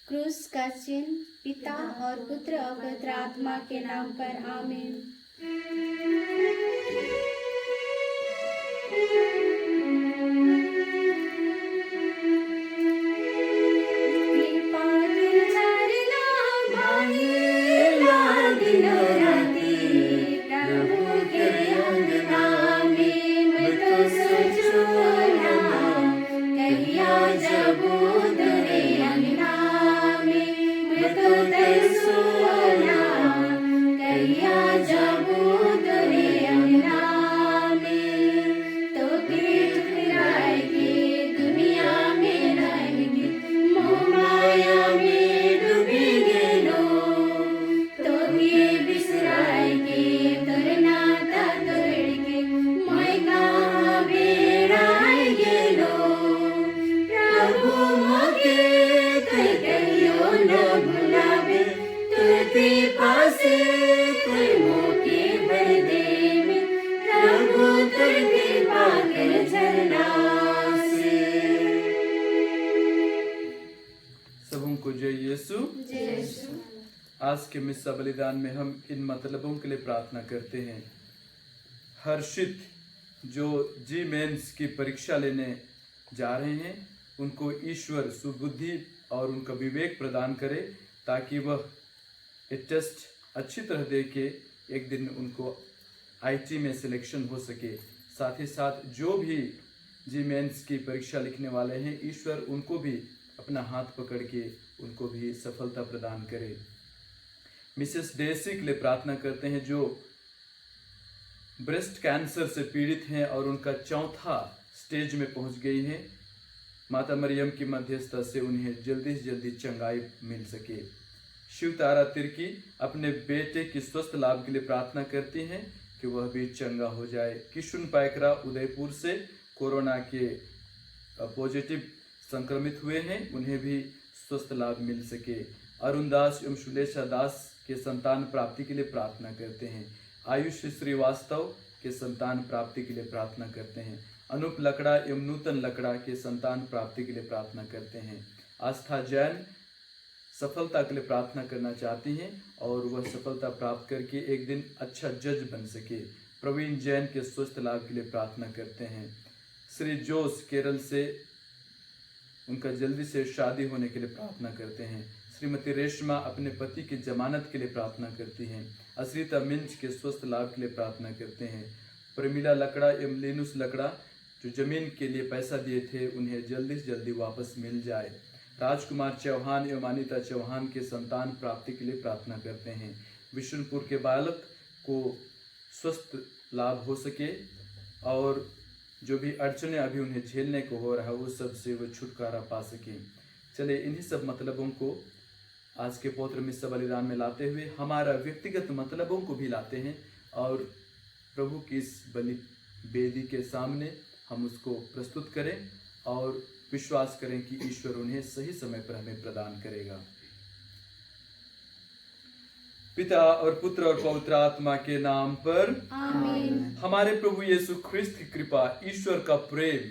क्रूस का चिन्ह पिता और पुत्र और पवित्र आत्मा के नाम पर आमीन। आज के मिस्सा बलिदान में हम इन मतलबों के लिए प्रार्थना करते हैं। हर्षित जो जी मेंस की परीक्षा लेने जा रहे हैं, उनको ईश्वर सुबुद्धि और उनका विवेक प्रदान करे ताकि वह ये टेस्ट अच्छी तरह दे के एक दिन उनको आईटी में सिलेक्शन हो सके। साथ ही साथ जो भी जी मेंस की परीक्षा लिखने वाले हैं, ईश्वर उनको भी अपना हाथ पकड़ के उनको भी सफलता प्रदान करे। मिसेस डेसी के लिए प्रार्थना करते हैं जो ब्रेस्ट कैंसर से पीड़ित हैं और उनका चौथा स्टेज में पहुंच गई हैं। माता मरियम की मध्यस्थता से उन्हें जल्दी से जल्दी चंगाई मिल सके। शिव तारा तिर्की अपने बेटे की स्वस्थ लाभ के लिए प्रार्थना करती हैं कि वह भी चंगा हो जाए। किशुन पायकरा उदयपुर से कोरोना के पॉजिटिव संक्रमित हुए हैं, उन्हें भी स्वस्थ लाभ मिल सके। अरुण दास एवं शुलेशा दास के संतान प्राप्ति के लिए प्रार्थना करते हैं। आयुष श्रीवास्तव के संतान प्राप्ति के लिए प्रार्थना करते हैं। अनूप लकड़ा एवं नूतन लकड़ा के संतान प्राप्ति के लिए प्रार्थना करते हैं। आस्था जैन सफलता के लिए प्रार्थना करना चाहती हैं और वह सफलता प्राप्त करके एक दिन अच्छा जज बन सके। प्रवीण जैन के स्वस्थ लाभ के लिए प्रार्थना करते हैं। श्री जोस केरल से उनका जल्दी से शादी होने के लिए प्रार्थना करते हैं। श्रीमती रेशमा अपने पति की जमानत के लिए प्रार्थना करती हैं। अश्रिता मिंज के स्वस्थ लाभ के लिए प्रार्थना करते हैं। प्रमिला लकड़ा एवं लेनुस लकड़ा जो जमीन के लिए पैसा दिए थे, उन्हें जल्दी से जल्दी वापस मिल जाए। राजकुमार चौहान एवं अनिता चौहान के संतान प्राप्ति के लिए प्रार्थना करते हैं। विष्णुपुर के बालक को स्वस्थ लाभ हो सके और जो भी अड़चने अभी उन्हें झेलने को हो रहा है वो सब से वो छुटकारा पा सके। चले इन्हीं सब मतलबों को आज के पवित्र मिस्सा बलिदान में लाते हुए हमारा व्यक्तिगत मतलबों को भी लाते हैं और प्रभु की इस बलि वेदी के सामने हम उसको प्रस्तुत करें और विश्वास करें कि ईश्वर उन्हें सही समय पर हमें प्रदान करेगा। पिता और पुत्र और पवित्र आत्मा के नाम पर आमीन। हमारे प्रभु यीशु ख्रिस्त की कृपा, ईश्वर का प्रेम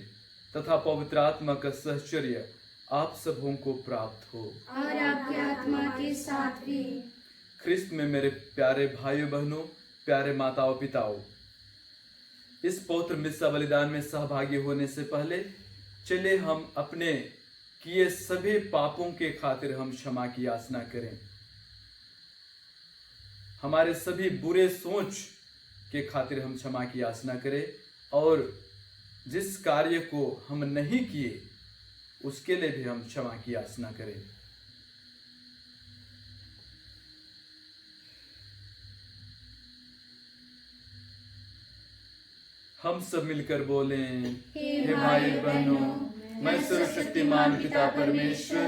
तथा पवित्र आत्मा का सहचर्य आप सबों को प्राप्त हो और आपके आत्मा के साथ भी। ख्रिस्त में मेरे प्यारे भाइयों बहनों, प्यारे माताओं पिताओं, इस पवित्र मिस्सा बलिदान में सहभागी होने से पहले चले हम अपने किए सभी पापों के खातिर हम क्षमा की याचना करें। हमारे सभी बुरे सोच के खातिर हम क्षमा की याचना करें और जिस कार्य को हम नहीं किए उसके लिए भी हम क्षमा की याचना करें। हम सब मिलकर बोलें, हे भाई बहनों, मैं सर्वशक्तिमान पिता परमेश्वर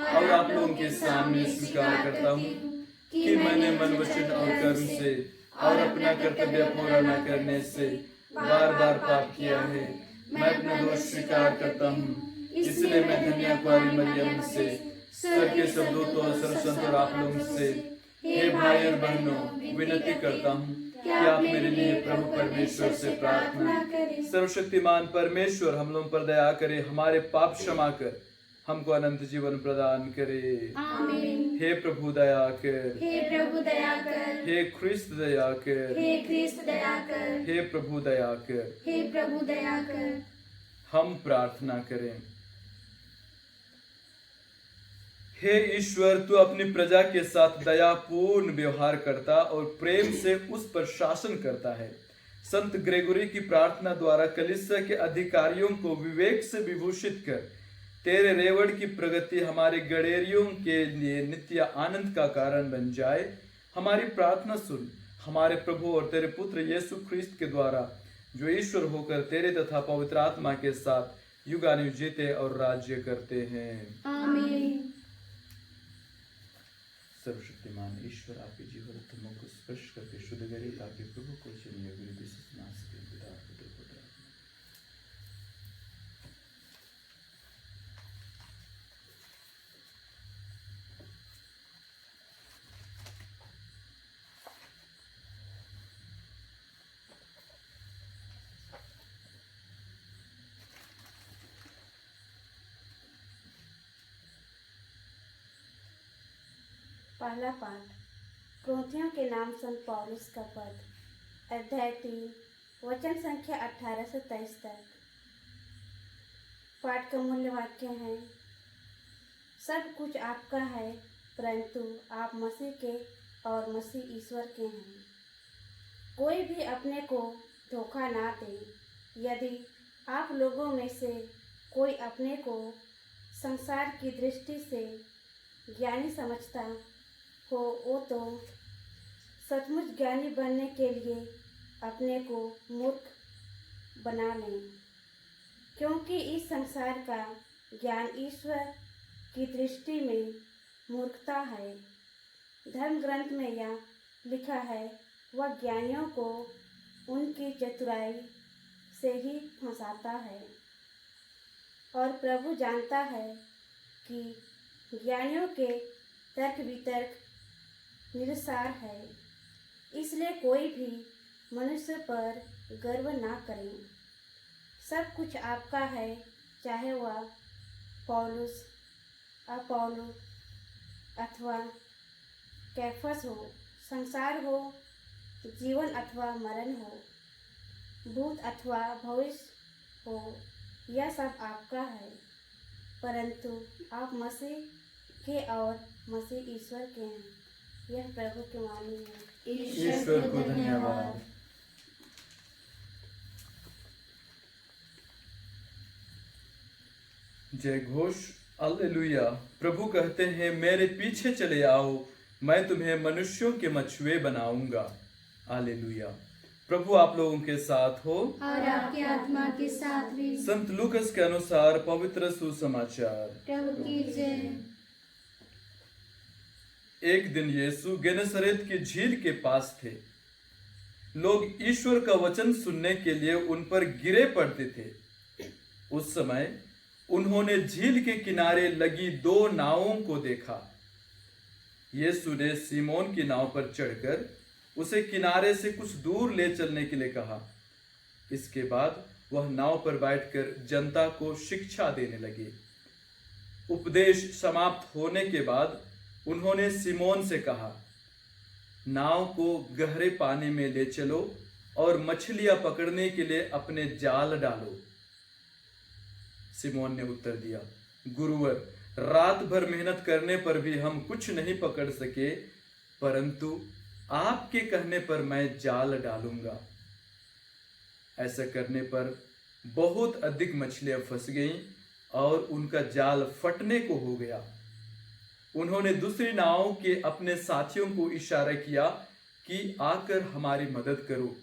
और आप लोगों के सामने स्वीकार करता हूँ कि मैंने मन वचन और कर्म से और अपना कर्तव्य पूरा न करने से बार बार पाप किया है। मैं अपना दोष स्वीकार करता हूँ, इसलिए मैं धन्य कुंवारी मरियम से, स्वर्ग के सब दूतों और सर्वसंत और आप लोगों से, हे भाई और बहनों, विनती करता हूँ कि आप मेरे लिए प्रभु परमेश्वर से प्रार्थना करें। सर्वशक्तिमान परमेश्वर हम लोगों पर दया करे, हमारे पाप क्षमा कर हमको अनंत जीवन प्रदान करे। आमीन। हे प्रभु दया कर, हे प्रभु दया कर, हे ख्रिस्त दया कर, हे ख्रिस्त दया कर, हे प्रभु दया कर। हे प्रभु दया कर। हम प्रार्थना करें। हे ईश्वर, तू अपनी प्रजा के साथ दयापूर्ण व्यवहार करता और प्रेम से उस पर शासन करता है। संत ग्रेगोरी की प्रार्थना द्वारा कलीसिया के अधिकारियों को विवेक से विभूषित कर तेरे रेवड़ की प्रगति हमारे गडेरियों के लिए नित्य आनंद का कारण बन जाए। हमारी प्रार्थना सुन, हमारे प्रभु और तेरे पुत्र यीशु ख्रिस्त के द्वारा, जो ईश्वर होकर तेरे तथा पवित्र आत्मा के साथ युगानुयुग जीते और राज्य करते हैं। आमीन। सर्वशक्तिमान ईश्वर आपके जीवन तुमों को स्पर्श करके शुद्ध करे, ताकि प्रभु को चिन्ह विधि से सुना सके। पिता पुत्र पवित्र आत्मा। पहला पाठ क्रोथियों के नाम संत पौलुस का पद, अध्याय 3, वचन संख्या 18 से 23 तक। पाठ का मूल्य वाक्य है, सब कुछ आपका है, परंतु आप मसीह के और मसीह ईश्वर के हैं। कोई भी अपने को धोखा ना दे। यदि आप लोगों में से कोई अपने को संसार की दृष्टि से ज्ञानी समझता हो, वो तो सचमुच ज्ञानी बनने के लिए अपने को मूर्ख बना लें, क्योंकि इस संसार का ज्ञान ईश्वर की दृष्टि में मूर्खता है। धर्म ग्रंथ में यह लिखा है, वह ज्ञानियों को उनकी चतुराई से ही फंसाता है, और प्रभु जानता है कि ज्ञानियों के तर्क वितर्क निरसार है। इसलिए कोई भी मनुष्य पर गर्व ना करें। सब कुछ आपका है, चाहे वह पौलुस, अपोलो अथवा कैफस हो, संसार हो, जीवन अथवा मरण हो, भूत अथवा भविष्य हो, यह सब आपका है, परंतु आप मसीह के और मसीह ईश्वर के हैं। यह प्रभु की वाणी है। ईश्वर को धन्यवाद। जय घोष। हालेलुया। प्रभु कहते हैं, मेरे पीछे चले आओ, मैं तुम्हें मनुष्यों के मछुए बनाऊंगा। हालेलुया। प्रभु आप लोगों के साथ हो और आपके आत्मा के साथ भी। संत लूकस के अनुसार पवित्र सुसमाचार। प्रभु की जय। एक दिन यीशु गेनेसरेत की झील के पास थे। लोग ईश्वर का वचन सुनने के लिए उन पर गिरे पड़ते थे। उस समय उन्होंने झील के किनारे लगी 2 नावों को देखा। यीशु ने सीमोन की नाव पर चढ़कर उसे किनारे से कुछ दूर ले चलने के लिए कहा। इसके बाद वह नाव पर बैठकर जनता को शिक्षा देने लगे। उपदेश समाप्त होने के बाद उन्होंने सीमोन से कहा, नाव को गहरे पानी में ले चलो और मछलियां पकड़ने के लिए अपने जाल डालो। सीमोन ने उत्तर दिया, गुरुवर, रात भर मेहनत करने पर भी हम कुछ नहीं पकड़ सके, परंतु आपके कहने पर मैं जाल डालूंगा। ऐसा करने पर बहुत अधिक मछलियां फंस गईं और उनका जाल फटने को हो गया। उन्होंने दूसरी नाव के अपने साथियों को इशारा किया कि आकर हमारी मदद करो।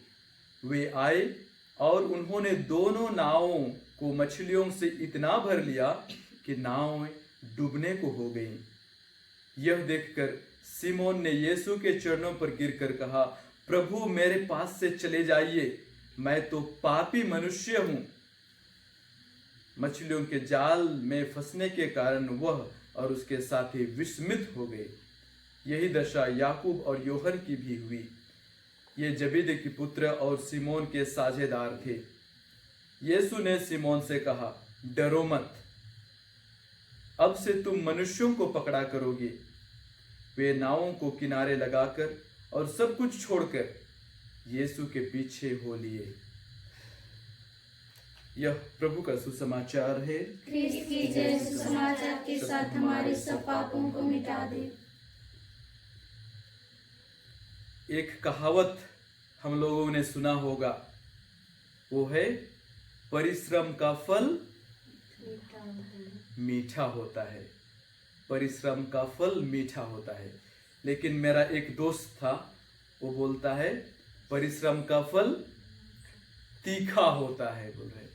वे आए और उन्होंने दोनों नावों को मछलियों से इतना भर लिया कि नाव डूबने को हो गई। यह देखकर सीमोन ने यीशु के चरणों पर गिरकर कहा, प्रभु मेरे पास से चले जाइए, मैं तो पापी मनुष्य हूं। मछलियों के जाल में फंसने के कारण वह और उसके साथी विस्मित हो गए। यही दशा याकूब और यूहन्ना की भी हुई। ये जबेदी के पुत्र और सिमोन के साझेदार थे। यीशु ने सिमोन से कहा, डरो मत, अब से तुम मनुष्यों को पकड़ा करोगे। वे नावों को किनारे लगाकर और सब कुछ छोड़कर यीशु के पीछे हो लिए। यह प्रभु का सुसमाचार है। ख्रिस्त की जय। सुसमाचार के साथ हमारे सब पापों को मिटा दे। एक कहावत हम लोगों ने सुना होगा, वो है परिश्रम का फल मीठा होता है। परिश्रम का फल मीठा होता है। लेकिन मेरा एक दोस्त था, वो बोलता है परिश्रम का फल तीखा होता है। बोल रहे,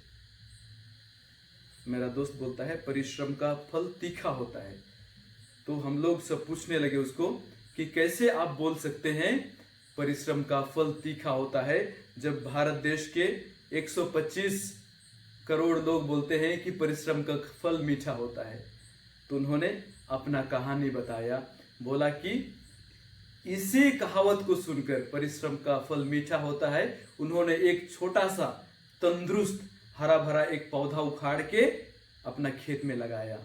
मेरा दोस्त बोलता है परिश्रम का फल तीखा होता है। तो हम लोग सब पूछने लगे उसको कि कैसे आप बोल सकते हैं परिश्रम का फल तीखा होता है, जब भारत देश के 125 करोड़ लोग बोलते हैं कि परिश्रम का फल मीठा होता है। तो उन्होंने अपना कहानी बताया, बोला कि इसी कहावत को सुनकर परिश्रम का फल मीठा होता है, उन्होंने एक छोटा सा तंदुरुस्त हरा भरा एक पौधा उखाड़ के अपना खेत में लगाया,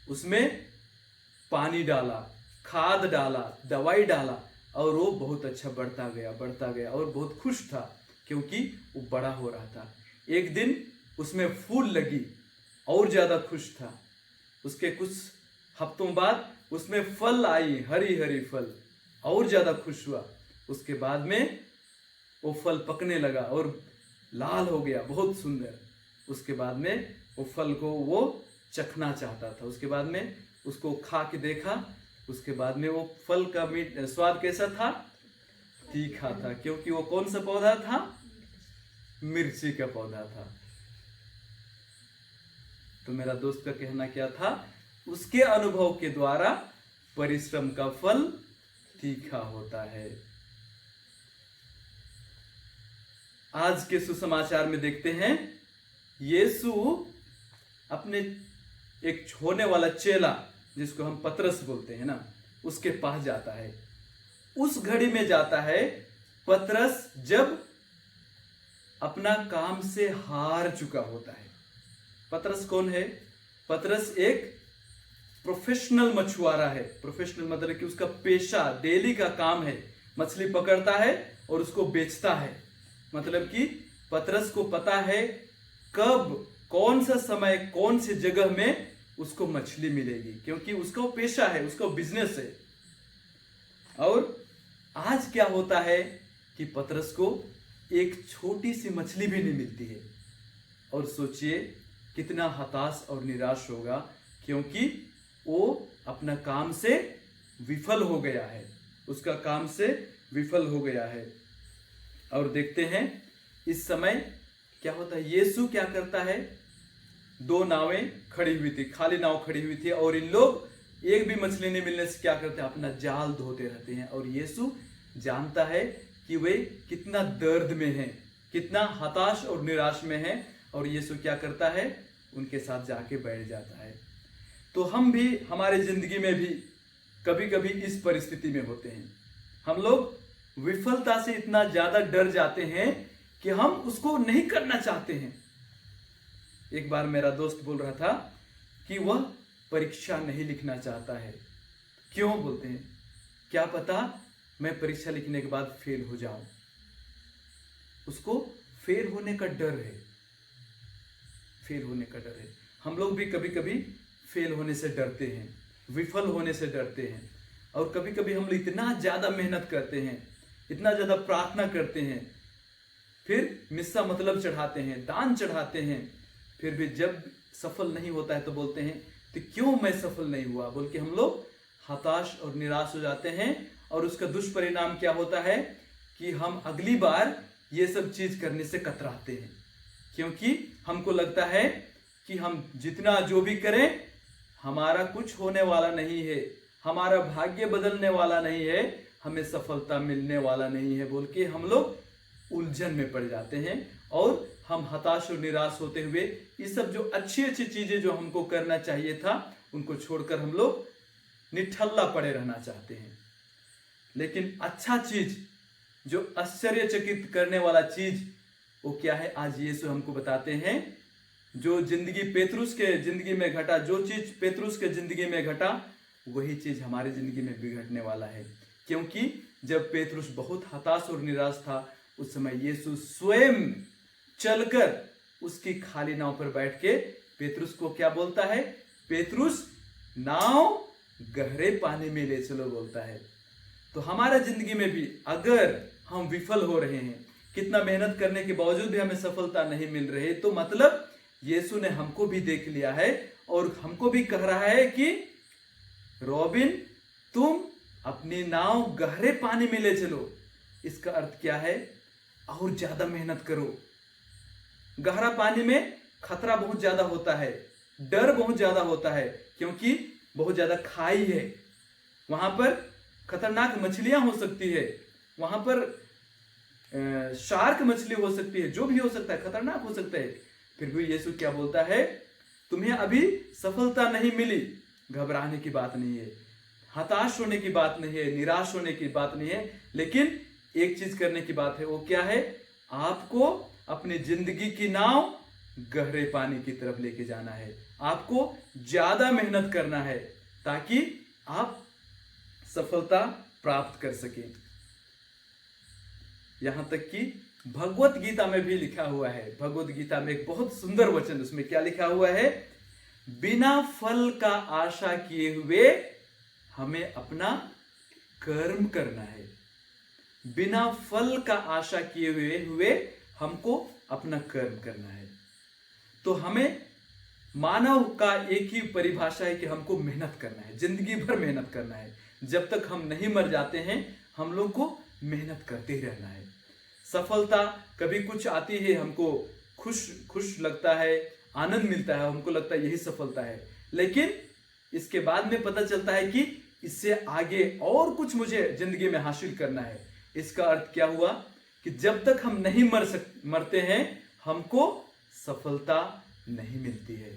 उसमें पानी डाला, खाद डाला, दवाई डाला और वो बहुत अच्छा बढ़ता गया और बहुत खुश था क्योंकि वो बड़ा हो रहा था। एक दिन उसमें फूल लगी और ज़्यादा खुश था। उसके कुछ हफ्तों बाद उसमें फल आई, हरी हरी फल, और ज़्यादा खुश हुआ। उसके बाद में वो फल पकने लगा और लाल हो गया, बहुत सुंदर। उसके बाद में वो फल को वो चखना चाहता था। उसके बाद में उसको खा के देखा। उसके बाद में वो फल का स्वाद कैसा था? तीखा था, क्योंकि वो कौन सा पौधा था? मिर्ची का पौधा था। तो मेरा दोस्त का कहना क्या था? उसके अनुभव के द्वारा परिश्रम का फल तीखा होता है। आज के सुसमाचार में देखते हैं, यीशु अपने एक होने वाला चेला, जिसको हम पतरस बोलते हैं ना, उसके पास जाता है। उस घड़ी में जाता है पतरस जब अपना काम से हार चुका होता है। पतरस कौन है? पतरस एक प्रोफेशनल मछुआरा है। प्रोफेशनल मतलब कि उसका पेशा, डेली का काम है, मछली पकड़ता है और उसको बेचता है। मतलब कि पतरस को पता है कब, कौन सा समय, कौन सी जगह में उसको मछली मिलेगी, क्योंकि उसका वो पेशा है, उसका बिजनेस है। और आज क्या होता है कि पतरस को एक छोटी सी मछली भी नहीं मिलती है। और सोचिए कितना हताश और निराश होगा, क्योंकि वो अपना काम से विफल हो गया है, उसका काम से विफल हो गया है। और देखते हैं इस समय क्या होता है। यीशु क्या करता है? दो नावें खड़ी हुई थी, खाली नाव खड़ी हुई थी, और इन लोग एक भी मछली नहीं मिलने से क्या करते हैं? अपना जाल धोते रहते हैं। और यीशु जानता है कि वे कितना दर्द में हैं, कितना हताश और निराश में हैं। और यीशु क्या करता है? उनके साथ जाके बैठ जाता है। तो हम भी हमारे जिंदगी में भी कभी कभी इस परिस्थिति में होते हैं। हम लोग विफलता से इतना ज्यादा डर जाते हैं कि हम उसको नहीं करना चाहते हैं। एक बार मेरा दोस्त बोल रहा था कि वह परीक्षा नहीं लिखना चाहता है। क्यों बोलते हैं? क्या पता मैं परीक्षा लिखने के बाद फेल हो जाऊं। उसको फेल होने का डर है, फेल होने का डर है। हम लोग भी कभी कभी फेल होने से डरते हैं, विफल होने से डरते हैं। और कभी कभी हम लोग इतना ज़्यादा मेहनत करते हैं, इतना ज़्यादा प्रार्थना करते हैं, फिर मिस्सा मतलब चढ़ाते हैं, दान चढ़ाते हैं, फिर भी जब सफल नहीं होता है तो बोलते हैं तो क्यों मैं सफल नहीं हुआ, बोल के हम लोग हताश और निराश हो जाते हैं। और उसका दुष्परिणाम क्या होता है कि हम अगली बार ये सब चीज़ करने से कतराते हैं, क्योंकि हमको लगता है कि हम जितना जो भी करें हमारा कुछ होने वाला नहीं है, हमारा भाग्य बदलने वाला नहीं है, हमें सफलता मिलने वाला नहीं है, बोल के हम लोग उलझन में पड़ जाते हैं। और हम हताश और निराश होते हुए ये सब जो अच्छी अच्छी चीजें जो हमको करना चाहिए था उनको छोड़कर हम लोग निठल्ला पड़े रहना चाहते हैं। लेकिन अच्छा चीज, जो आश्चर्यचकित करने वाला चीज, वो क्या है? आज यीशु हमको बताते हैं जो जिंदगी पेतरुस के जिंदगी में घटा, जो चीज पेतरुस के जिंदगी में घटा, वही चीज हमारी जिंदगी में भी घटने वाला है। क्योंकि जब पेतरुस बहुत हताश और निराश था, उस समय यीशु स्वयं चलकर उसकी खाली नाव पर बैठ के पेतरुस को क्या बोलता है? पेतरुस, नाव गहरे पानी में ले चलो बोलता है। तो हमारा जिंदगी में भी अगर हम विफल हो रहे हैं, कितना मेहनत करने के बावजूद भी हमें सफलता नहीं मिल रही, तो मतलब यीशु ने हमको भी देख लिया है और हमको भी कह रहा है कि रॉबिन, तुम अपनी नाव गहरे पानी में ले चलो। इसका अर्थ क्या है? और ज्यादा मेहनत करो। गहरा पानी में खतरा बहुत ज्यादा होता है, डर बहुत ज्यादा होता है, क्योंकि बहुत ज्यादा खाई है, वहां पर खतरनाक मछलियां हो सकती है, वहां पर शार्क मछली हो सकती है, जो भी हो सकता है, खतरनाक हो सकता है। फिर भी यीशु क्या बोलता है? तुम्हें अभी सफलता नहीं मिली, घबराने की बात नहीं है, हताश होने की बात नहीं है, निराश होने की बात नहीं है, लेकिन एक चीज करने की बात है। वो क्या है? आपको अपनी जिंदगी की नाव गहरे पानी की तरफ लेके जाना है। आपको ज्यादा मेहनत करना है ताकि आप सफलता प्राप्त कर सकें। यहां तक कि भगवत गीता में भी लिखा हुआ है। भगवत गीता में एक बहुत सुंदर वचन, उसमें क्या लिखा हुआ है? बिना फल का आशा किए हुए हमें अपना कर्म करना है। बिना फल का आशा किए हुए हमको अपना कर्म करना है। तो हमें, मानव का एक ही परिभाषा है कि हमको मेहनत करना है, जिंदगी भर मेहनत करना है। जब तक हम नहीं मर जाते हैं, हम लोग को मेहनत करते ही रहना है। सफलता कभी कुछ आती है, हमको खुश लगता है, आनंद मिलता है, हमको लगता है यही सफलता है, लेकिन इसके बाद में पता चलता है कि इससे आगे और कुछ मुझे जिंदगी में हासिल करना है। इसका अर्थ क्या हुआ? कि जब तक हम नहीं मरते हैं, हमको सफलता नहीं मिलती है।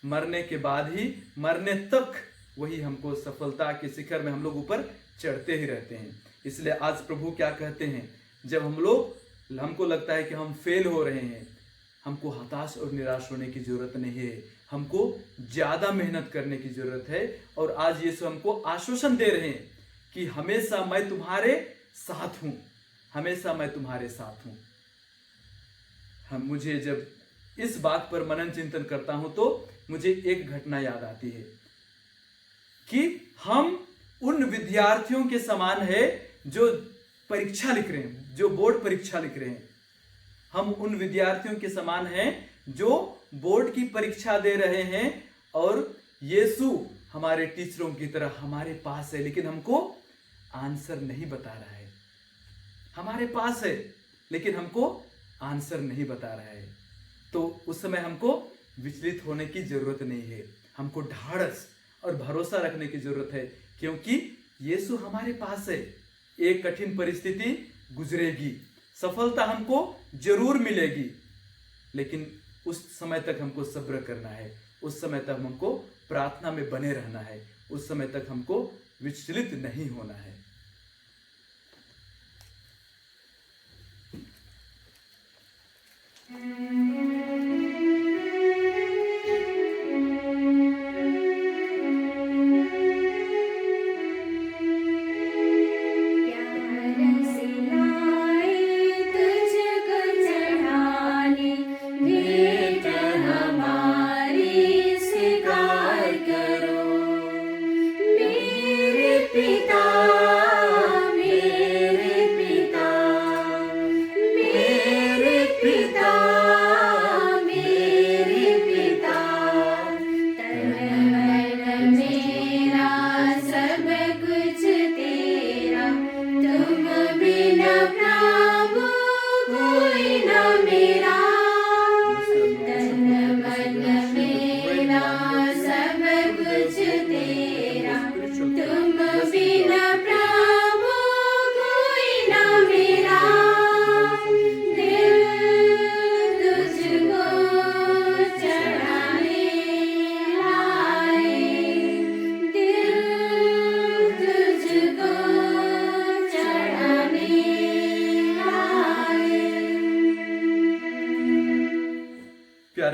मरने के बाद ही, मरने तक वही हमको सफलता के शिखर में हम लोग ऊपर चढ़ते ही रहते हैं। इसलिए आज प्रभु क्या कहते हैं? जब हमको लगता है कि हम फेल हो रहे हैं, हमको हताश और निराश होने की जरूरत नहीं है, हमको ज्यादा मेहनत करने की जरूरत है। और आज यीशु हमको आश्वासन दे रहे हैं कि हमेशा मैं तुम्हारे साथ हूं, हमेशा मैं तुम्हारे साथ हूं। मुझे जब इस बात पर मनन चिंतन करता हूं तो मुझे एक घटना याद आती है कि हम उन विद्यार्थियों के समान है जो परीक्षा लिख रहे हैं, जो बोर्ड परीक्षा लिख रहे हैं। हम उन विद्यार्थियों के समान हैं जो बोर्ड की परीक्षा दे रहे हैं, और यीशु हमारे टीचरों की तरह हमारे पास है, लेकिन हमको आंसर नहीं बता रहा है। हमारे पास है लेकिन हमको आंसर नहीं बता रहा है। तो उस समय हमको विचलित होने की जरूरत नहीं है, हमको ढाढ़स और भरोसा रखने की जरूरत है, क्योंकि यीशु हमारे पास है। एक कठिन परिस्थिति गुजरेगी, सफलता हमको जरूर मिलेगी, लेकिन उस समय तक हमको सब्र करना है, उस समय तक हमको प्रार्थना में बने रहना है, उस समय तक हमको विचलित नहीं होना है।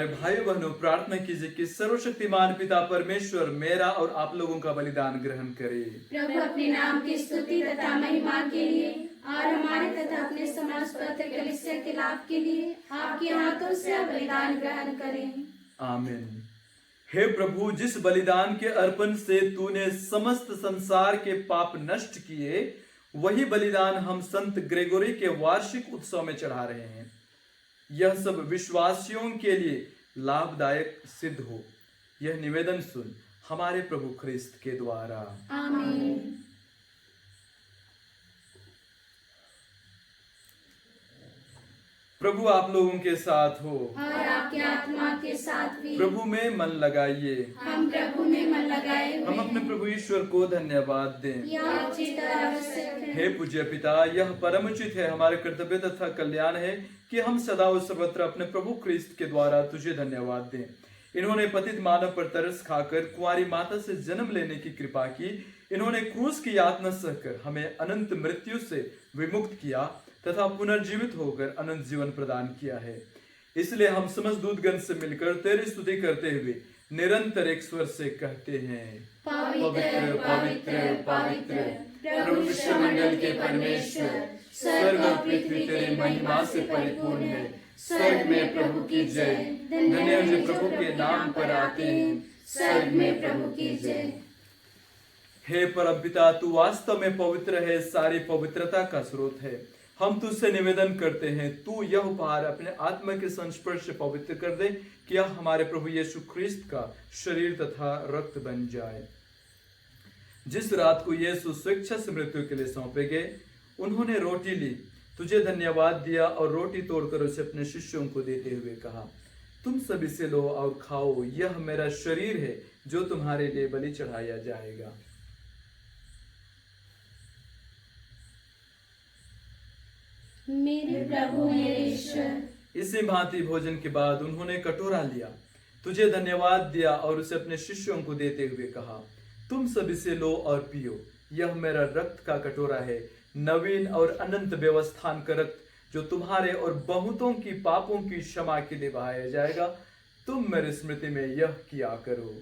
प्यारे भाई बहनों, प्रार्थना कीजिए कि सर्वशक्तिमान पिता परमेश्वर मेरा और आप लोगों का बलिदान ग्रहण करे। प्रभु अपने नाम की स्तुति तथा महिमा के लिए और हमारे तथा अपने समस्त पवित्र कलीसिया के लाभ के लिए आपके हाथों से बलिदान ग्रहण करें। आमीन। हे प्रभु, जिस बलिदान के अर्पण से तूने समस्त संसार के पाप नष्ट किए, वही बलिदान हम संत ग्रेगोरी के वार्षिक उत्सव में चढ़ा रहे हैं। यह सब विश्वासियों के लिए लाभदायक सिद्ध हो। यह निवेदन सुन हमारे प्रभु ख्रिस्त के द्वारा। आमीन। प्रभु आप लोगों के साथ हो और आपके आत्मा के साथ भी। प्रभु में मन लगाइए। हम प्रभु में मन लगाए हुए हम अपने प्रभु ईश्वर को धन्यवाद दें। यह उचित और आवश्यक है। हे पूज्य पिता, यह परम उचित है, हमारे कर्तव्य तथा कल्याण है कि हम सदा और सर्वत्र अपने प्रभु ख्रिस्त के द्वारा तुझे धन्यवाद दें। इन्होंने पतित मानव पर तरस खाकर कुंवारी माता से जन्म लेने की कृपा की। इन्होंने क्रूस की यातना सहकर हमें अनंत मृत्यु से विमुक्त किया तथा पुनर्जीवित होकर अनंत जीवन प्रदान किया है। इसलिए हम समस्त दूतगण से मिलकर तेरी स्तुति करते हुए निरंतर एक स्वर से कहते हैं, पवित्र पवित्र पवित्र प्रभु विश्वमंडल के परमेश्वर, स्वर्ग और पृथ्वी तेरी महिमा से परिपूर्ण है। स्वर्ग में प्रभु की जय। धन्य है जो प्रभु के नाम पर आते हैं। स्वर्ग में प्रभु की जय। हे परमपिता, तू वास्तव में पवित्र है, सारी पवित्रता का स्रोत है। हम तुझसे निवेदन करते हैं, तू यह उपहार अपने आत्मा के संस्पर्श से पवित्र कर दे कि यह हमारे प्रभु यीशु ख्रिस्त का शरीर तथा रक्त बन जाए। जिस रात को यीशु स्वेच्छा से मृत्यु के लिए सौंपे गए, उन्होंने रोटी ली, तुझे धन्यवाद दिया और रोटी तोड़कर उसे अपने शिष्यों को देते हुए कहा, तुम सब इसे लो और खाओ, यह मेरा शरीर है जो तुम्हारे लिए बलि चढ़ाया जाएगा। मेरे प्रभु मेरे ईश्वर। इसी भांति भोजन के बाद उन्होंने कटोरा लिया, तुझे धन्यवाद दिया और उसे अपने शिष्यों को देते हुए कहा, तुम सब इसे लो और पियो, यह मेरा रक्त का कटोरा है, नवीन और अनंत व्यवस्थान का रक्त, जो तुम्हारे और बहुतों की पापों की क्षमा के लिए बहाया जाएगा। तुम मेरी स्मृति में यह किया करो।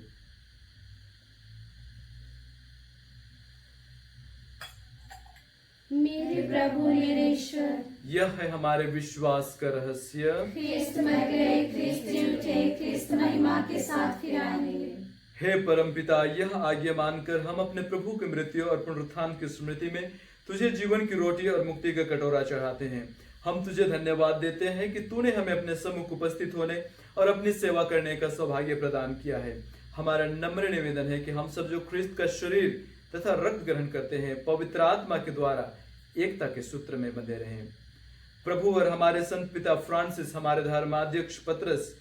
मेरे प्रभु मेरे ईश्वर। यह है हमारे विश्वास का रहस्य। ख्रिस्त मर गए, ख्रिस्त जी उठे, ख्रिस्त महिमा के साथ फिर आएंगे। हे परमपिता, यह आज्ञा मानकर हम अपने प्रभु की मृत्यु और पुनरुत्थान की स्मृति में तुझे जीवन की रोटी और मुक्ति का कटोरा चढ़ाते हैं। हम तुझे धन्यवाद देते हैं कि तूने हमें अपने सम्मुख उपस्थित होने और अपनी सेवा करने का सौभाग्य प्रदान किया है। हमारा नम्र निवेदन है कि हम सब जो ख्रिस्त का शरीर तथा रक्त ग्रहण करते हैं, पवित्र आत्मा के द्वारा एकता के सूत्र में बंधे रहें। प्रभु और हमारे संत पिता फ्रांसिस, हमारे धर्माध्यक्ष पतरस,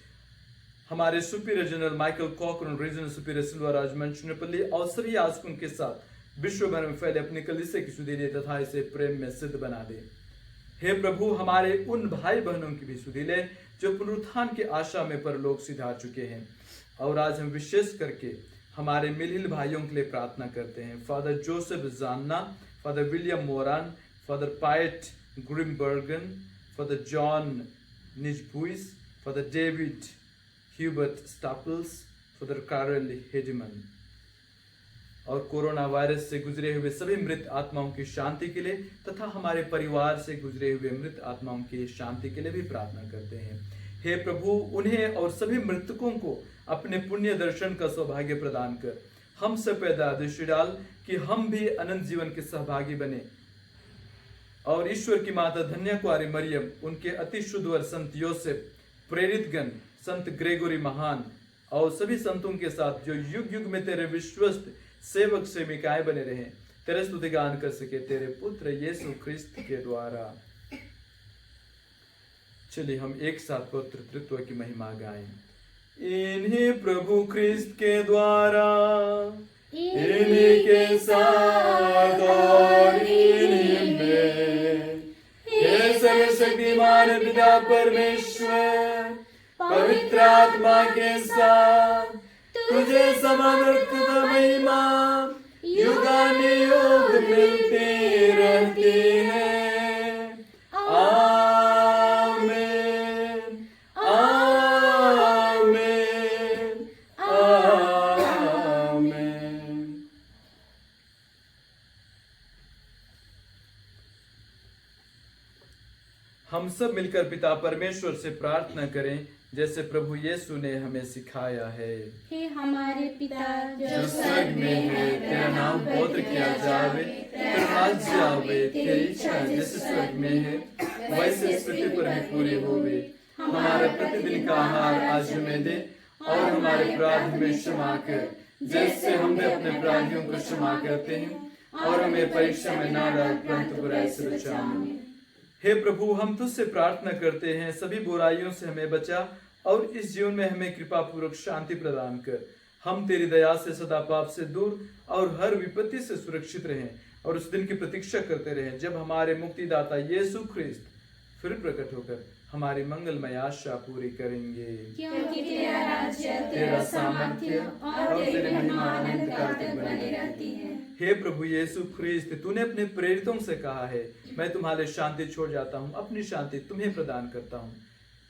हमारे superior general Michael Cochrane, regional superior Silva Rajmanch Nepalli और सभी याजकों के साथ विश्व भर में फैले अपने कलीसिया की सुधि ले तथा इसे प्रेम में सिद्ध बना दे। हे प्रभु, हमारे उन भाई बहनों की भी सुधि ले जो पुनरुत्थान की आशा में परलोक सिधा चुके हैं। और आज हम विशेष करके हमारे मिलिल भाइयों के लिए प्रार्थना करते हैं। फादर जोसेफ जानना, father William Moran, father Piet Grimbergen, father John Nijbuis, father David Hubert Staples, father Karl Heideman और कोरोना वायरस से गुजरे हुए सभी मृत आत्माओं की शांति के लिए तथा हमारे परिवार से गुजरे हुए मृत आत्माओं की शांति के लिए भी प्रार्थना करते हैं। हे प्रभु, उन्हें और सभी मृतकों को अपने पुण्य दर्शन का सौभाग्य प्रदान कर हम सब पैदा दृष्टि डाल कि हम भी अनंत जीवन के सहभागी बने। और ईश्वर की माता धन्य कुआरी मरियम, उनके अति शुद्ध वर संत योसेफ, प्रेरित गण, संत ग्रेगोरी महान और सभी संतों के साथ जो युग युग में तेरे विश्वस्त सेवक सेविकाएं बने रहे, तेरे स्तुति गान कर सके तेरे पुत्र यीशु ख्रिस्त के द्वारा। चलिए हम एक साथ पवित्र तृत्व की महिमा गाएं। इन्हीं प्रभु ख्रिस्त के द्वारा, इन्हीं के साथ और इन्हीं में, हे सर्वशक्तिमान पिता परमेश्वर, पवित्र आत्मा के साथ तुझे समर्पित महिमा युगानुयुग मिलती रहती है। आमीन, आमीन। हम सब मिलकर पिता परमेश्वर से प्रार्थना करें जैसे प्रभु यीशु ने हमें सिखाया है। हे हमारे पिता जो स्वर्ग में है, तेरा नाम पवित्र किया जावे, तेरा राज्य आवे, तेरी इच्छा जैसे स्वर्ग में है वैसे इस पृथ्वी पर भी पूरी होवे। हमारा प्रतिदिन का आहार आज हमें दे और हमारे अपराध में क्षमा कर जैसे हम भी अपने अपराधियों को क्षमा करते हैं, और हमें परीक्षा में न डाल परंतु बुराई से बचा। हे प्रभु, हम तुझसे प्रार्थना करते हैं सभी बुराइयों से हमें बचा और इस जीवन में हमें कृपा पूर्वक शांति प्रदान कर। हम तेरी दया से सदा पाप से दूर और हर विपत्ति से सुरक्षित रहें और उस दिन की प्रतीक्षा करते रहें जब हमारे मुक्तिदाता यीशु ख्रिस्त फिर प्रकट होकर हमारी मंगलमय आशा पूरी करेंगे। क्योंकि तेरा राज्य, तेरा सामर्थ्य और तेरी महिमा अनंत काल तक बनी रहती है। हे प्रभु यीशु ख्रिस्त, तूने अपने प्रेरितों से कहा है, मैं तुम्हारे शांति छोड़ जाता हूँ, अपनी शांति तुम्हें प्रदान करता हूँ।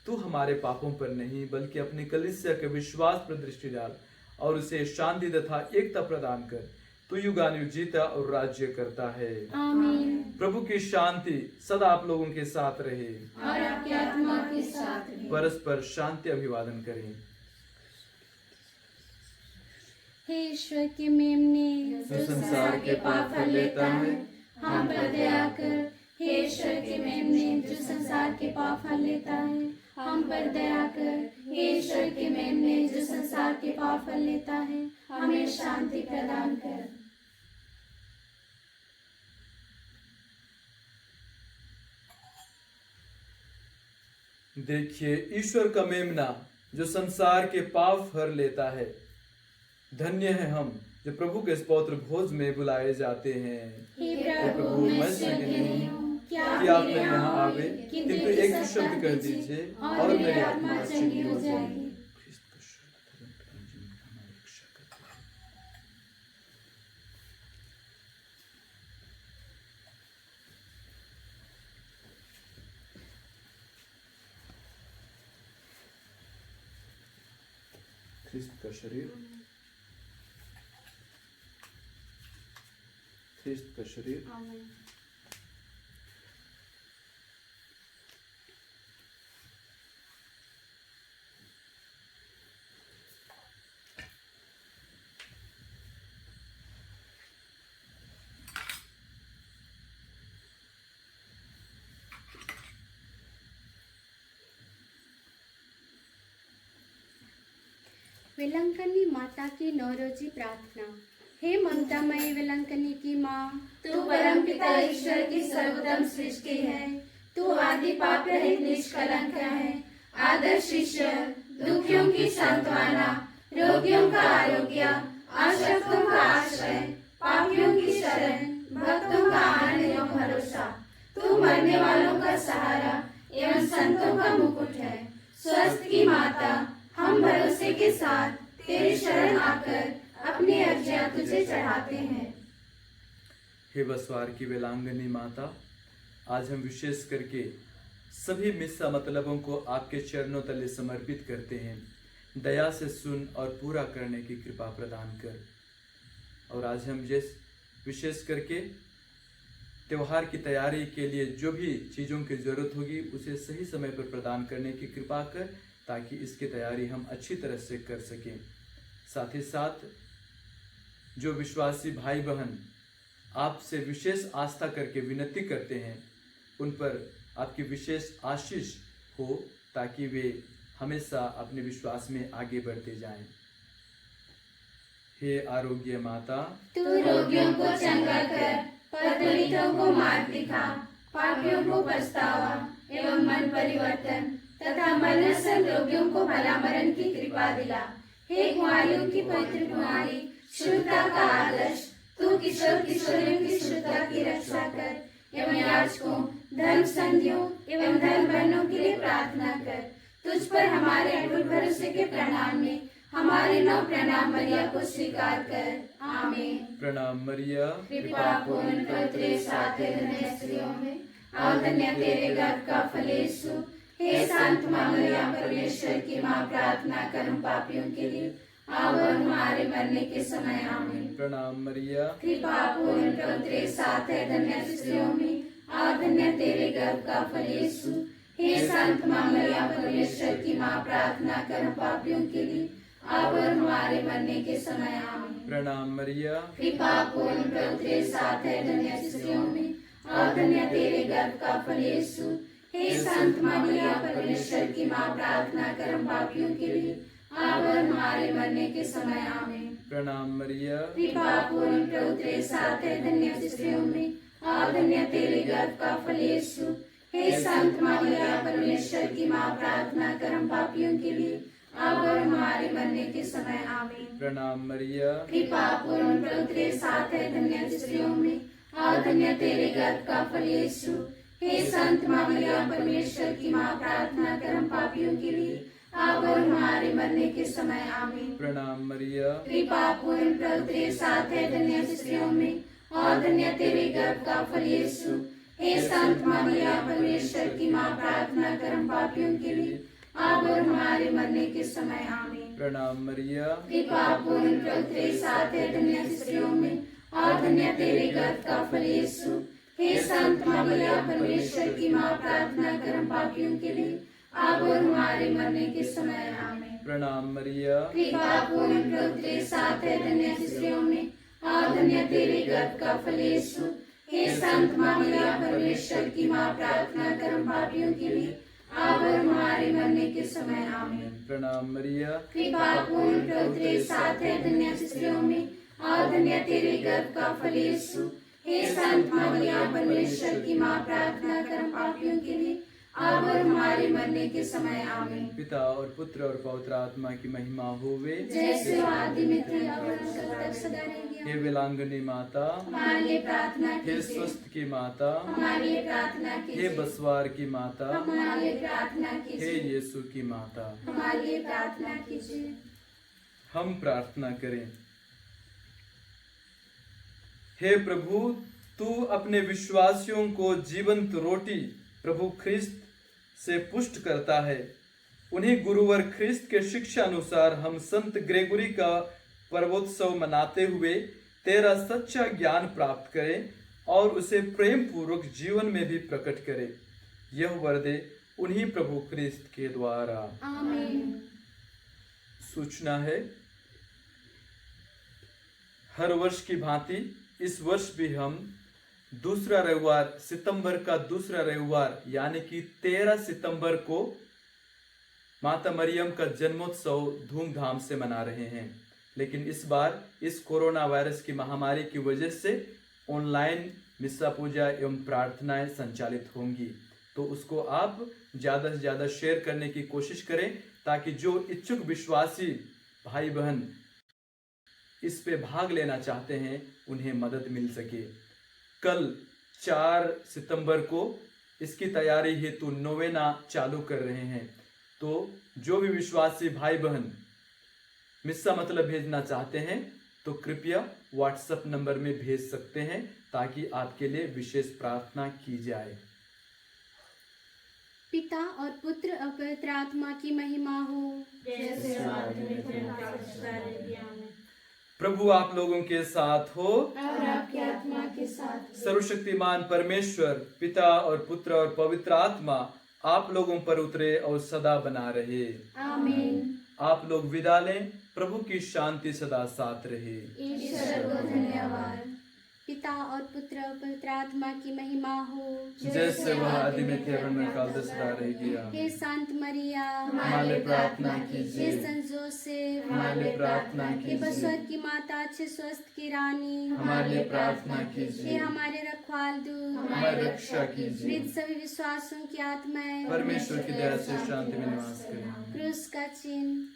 तू हमारे पापों पर नहीं बल्कि अपनी कलीसिया के विश्वास पर दृष्टि डाल और उसे शांति तथा एकता प्रदान कर। तू युगानुयुग जीता और राज्य करता है। आमीन। प्रभु की शांति सदा आप लोगों के साथ रहे और आपकी आत्मा के साथ रहे। परस्पर शांति अभिवादन करें। हे ईश्वर के मेमने जो संसार के पाप हर लेता है, हम पर दया कर। हे ईश्वर के मेमने जो संसार के पाप हर लेता है, हम पर दया कर। हे ईश्वर के मेमने जो संसार के पाप हर लेता है, हमें शांति प्रदान कर। देखिए ईश्वर का मेमना जो संसार के पाप हर लेता है। धन्य है हम जो प्रभु के इस पवित्र भोज में बुलाए जाते हैं। हे प्रभु, प्रभु, मैं मैं योग्य नहीं हूँ कि कि आप मेरे यहाँ आवे, किंतु एक शब्द कह दीजिए और मेरी आत्मा चंगी हो जाएगी। ख्रिस्त का शरीर, ख्रिस्त का शरीर। आमीन। विलंकनी माता की नौरोजी प्रार्थना। हे ममतामयी विलंकनी की माँ, तू परम पिता ईश्वर की सर्वोत्तम सृष्टि है। तू आदि पाप रहित निष्कलंक है। आदर्श ईश्वर, दुखियों की सांत्वना, रोगियों का आरोग्य, आश्रितों का आश्रय, पापियों की शरण, भक्तों का आनंद एवं भरोसा। तू मरने वालों का सहारा एवं संतों का मुकुट है। स्वस्थ की माता, हम भरोसे के साथ तेरी शरण आकर अपनी अर्जियां तुझे चढ़ाते हैं। हे बसवार की वेलांगनी माता, आज हम विशेष करके सभी मिस्सा मतलबों को आपके चरणों तले समर्पित करते हैं। दया से सुन और पूरा करने की कृपा प्रदान कर। और आज हम विशेष करके त्योहार की तैयारी के लिए जो भी चीज़ों की जरूरत होगी उसे सही समय पर प्रदान करने की कृपा कर, ताकि इसकी तैयारी हम अच्छी तरह से कर सकें। साथ ही साथ जो विश्वासी भाई बहन आपसे विशेष आस्था करके विनती करते हैं, उन पर आपकी विशेष आशीष हो, ताकि वे हमेशा अपने विश्वास में आगे बढ़ते जाएं। हे आरोग्य माता, तू रोगियों को चंगा कर, पतितों को मार्ग दिखा, पापियों को पछतावा एवं मन परिवर्तन तथा मरणासन रोगियों को भला मरण की कृपा दिला। हे कुंवारियों की पवित्र कुंवारी, शुद्धता का आदर्श, तू किशोर किशोरियों की शुद्धता की रक्षा कर एवं याजकों, धर्म संधियों एवं धर्म बहनों के लिए प्रार्थना कर। तुझ पर हमारे अटूट भरोसे के प्रणाम में हमारे नौ प्रणाम मरिया को स्वीकार कर। आमीन। प्रणाम मरिया, कृपा पूर्ण पवित्र साथ धन्य स्त्रियों में और धन्य तेरे गर्भ का फल यीशु। हे शांत माँ मरिया, परमेश्वर की माँ, प्रार्थना कर हम पापियों के लिए अब और हमारे मरने के समय। आमीन। प्रणाम मरिया, कृपा पूर्ण पवित्र साथ धन्य स्त्रियों में और धन्य तेरे गर्भ का फल यीशु। हे संत माँ मरियम परमेश्वर की माँ, प्रार्थना कर हम पापियों के लिए अब और हमारे मरने के समय आमीन। प्रणाम मरिया, कृपा पूर्ण प्रभु तेरे साथ है, धन्य स्त्रियों में और धन्य तेरे गर्भ का फल यीशु। हे संत माँ मरियम परमेश्वर की माँ, प्रार्थना कर हम पापियों के लिए अब और हमारे मरने के समय आमीन। प्रणाम मरिया, कृपा पूर्ण प्रभु तेरे साथ है, धन्य स्त्रियों में और धन्य तेरे गर्भ का फल यीशु। हे संत माँ मरियम परमेश्वर की माँ, प्रार्थना कर हम पापियों के लिए अब और हमारे मरने के समय आमीन। प्रणाम मरिया, कृपा पूर्ण प्रभु तेरे साथ है, धन्य स्त्रियों में और धन्य तेरे गर्भ का फल यीशु। हे संत माँ मरियम परमेश्वर की माँ, प्रार्थना कर हम पापियों के लिए अब और हमारे मरने के समय आमीन। प्रणाम मरिया, कृपा पूर्ण प्रभु तेरे साथ है, धन्य स्त्रियों में और धन्य तेरे गर्भ का फल यीशु। हे संत माँ मरियम परमेश्वर की माँ, प्रार्थना कर हम पापियों के लिए अब और हमारे मरने के समय आमीन। प्रणाम मरिया, कृपा पूर्ण प्रभु तेरे साथ है, धन्य स्त्रियों में और धन्य तेरे गर्भ का फल यीशु। हे संत माँ मरियम परमेश्वर की माँ, प्रार्थना कर हम पापियों के लिए अब और हमारे मरने के समय आमीन। प्रणाम मरिया, कृपा पूर्ण प्रभु तेरे साथ है, धन्य स्त्रियों में और धन्य तेरे गर्भ का फल यीशु। हे संत माँ मरियम परमेश्वर की माँ, प्रार्थना कर हम पापियों के लिए अब और हमारे मरने के समय आमीन। प्रणाम मरिया, कृपा पूर्ण प्रभु तेरे साथ है, धन्य स्त्रियों में और धन्य तेरे गर्भ का फल यीशु। हे संत माँ मरियम परमेश्वर की माँ, प्रार्थना कर हम पापियों के लिए अब और हमारे मरने के समय आमीन। पिता और पुत्र और पवित्र आत्मा की महिमा होवे, जैसे आदि में थी अब और तक सदा रहेगी। हे विलांगनी माता, हमारे लिए प्रार्थना हे कीजिए। स्वस्थ की माता, हमारे लिए प्रार्थना हे कीजिए। बसवार की माता, हमारे लिए प्रार्थना हे कीजिए। यीशु की माता। हमारे लिए प्रार्थना कीजिए। हम प्रार्थना करें। हे प्रभु, तू अपने विश्वासियों को जीवंत रोटी प्रभु ख्रिस्त से पुष्ट करता है। उन्हीं गुरुवर ख्रिस्त के शिक्षा अनुसार हम संत ग्रेगोरी का पर्वोत्सव मनाते हुए तेरा सच्चा ज्ञान प्राप्त करें और उसे प्रेम पूर्वक जीवन में भी प्रकट करें। यह वर दे उन्हीं प्रभु ख्रिस्त के द्वारा। आमीन। सूचना है, हर वर्ष की भांति इस वर्ष भी हम दूसरा रविवार, सितंबर का दूसरा रविवार यानी कि 13 सितंबर को माता मरियम का जन्मोत्सव धूमधाम से मना रहे हैं। लेकिन इस बार इस कोरोना वायरस की महामारी की वजह से ऑनलाइन मिस्सा पूजा एवं प्रार्थनाएं संचालित होंगी, तो उसको आप ज़्यादा से ज़्यादा शेयर करने की कोशिश करें ताकि जो इच्छुक विश्वासी भाई बहन इस पे भाग लेना चाहते हैं उन्हें मदद मिल सके। कल 4 सितंबर को इसकी तैयारी हेतु नोवेना चालू कर रहे हैं, तो जो भी विश्वासी भाई बहन मिस्सा मतलब भेजना चाहते हैं तो कृपया व्हाट्सएप नंबर में भेज सकते हैं ताकि आपके लिए विशेष प्रार्थना की जाए। पिता और पुत्र और पवित्र आत्मा की महिमा हो। जैसे आदि में थे अब और सदा रहेगी। आमीन। प्रभु आप लोगों के साथ हो और आपकी आत्मा के साथ। सर्वशक्तिमान परमेश्वर पिता और पुत्र और पवित्र आत्मा आप लोगों पर उतरे और सदा बना रहे। आमीन। आप लोग विदा लें। प्रभु की शांति सदा साथ रहे। ईश्वर को धन्यवाद। पिता और पुत्र और पवित्र आत्मा की महिमा हो। जैसे वह आदि में थे अब में काल सदा रहेगी। हे संत मरिया, हमारे लिए प्रार्थना हे कीजिए। संत जोसेफ, हमारे लिए प्रार्थना हे कीजिए। बसवर की माता, अच्छे स्वस्थ की रानी, हमारे लिए प्रार्थना हे कीजिए। हमारे रखवाल दूत, हमारी रक्षा कीजिए। मृत सभी विश्वासों की आत्माएं परमेश्वर की दया से शांति में निवास करें। क्रूस का चिन्ह।